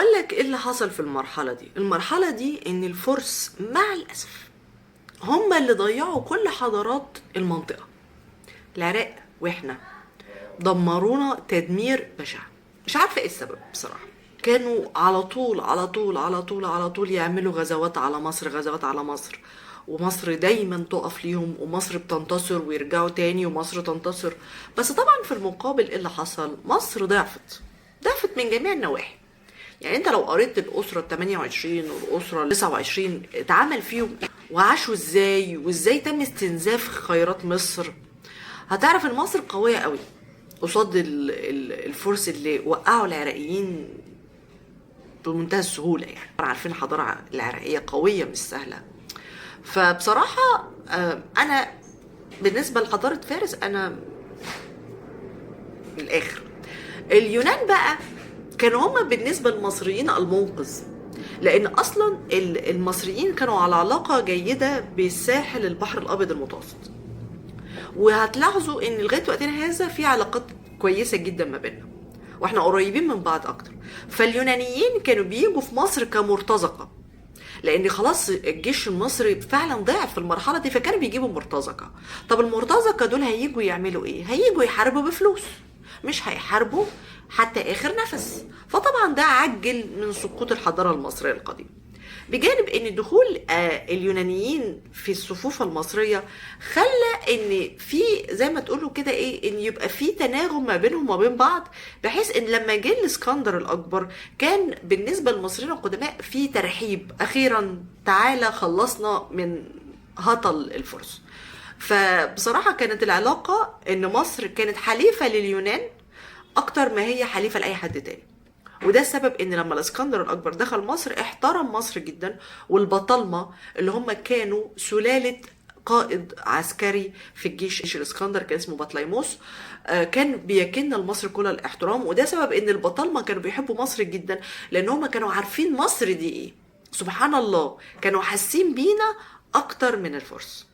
هقول لك ايه اللي حصل في المرحله دي ان الفرس مع الاسف هم اللي ضيعوا كل حضارات المنطقه. العراق واحنا دمرونا تدمير بشع، مش عارفه ايه السبب بصراحه. كانوا على طول على طول على طول على طول يعملوا غزوات على مصر، غزوات على مصر، ومصر دايما تقف ليهم، ومصر بتنتصر ويرجعوا تاني ومصر تنتصر. بس طبعا في المقابل ايه اللي حصل؟ مصر ضعفت من جميع النواحي. يعني انت لو قريت الاسره ال 28 والاسره ال 29 اتعمل فيهم ايه وعاشوا ازاي وازاي تم استنزاف خيرات مصر، هتعرف ان مصر قويه قوي قصاد الفرس اللي وقعوا العراقيين بمنتهى السهوله. يعني عارفين الحضاره العراقيه قويه مش سهله. فبصراحه انا بالنسبه لحضاره فارس انا من الاخر. اليونان بقى كانوا هما بالنسبه للمصريين المنقذ، لان اصلا المصريين كانوا على علاقه جيده بالساحل البحر الابيض المتوسط، وهتلاحظوا ان لغايه وقتنا هذا في علاقات كويسه جدا ما بيننا واحنا قريبين من بعض اكتر. فاليونانيين كانوا بيجوا في مصر كمرتزقه، لان خلاص الجيش المصري فعلا ضعف في المرحله دي، فكانوا بيجيبوا مرتزقه. طب المرتزقه دول هيجوا يعملوا ايه؟ هيجوا يحاربوا بفلوس، مش هيحاربوا حتى اخر نفس. فطبعا ده عجل من سقوط الحضاره المصريه القديمه، بجانب ان دخول اليونانيين في الصفوف المصريه خلى ان في زي ما تقولوا كده ايه، ان يبقى في تناغم ما بينهم وما بين بعض، بحيث ان لما جه الاسكندر الاكبر كان بالنسبه للمصريين القدماء في ترحيب، اخيرا تعالى خلصنا من هطل الفرس. فبصراحه كانت العلاقه ان مصر كانت حليفه لليونان اكتر ما هي حليفه لاي حد تاني. وده السبب ان لما الاسكندر الاكبر دخل مصر احترم مصر جدا، والبطالمه اللي هم كانوا سلاله قائد عسكري في الجيش الاسكندر كان اسمه بطليموس، كان بيكن لمصر كل الاحترام. وده سبب ان البطالمه كانوا بيحبوا مصر جدا، لان هم كانوا عارفين مصر دي ايه. سبحان الله، كانوا حاسين بينا اكتر من الفرس.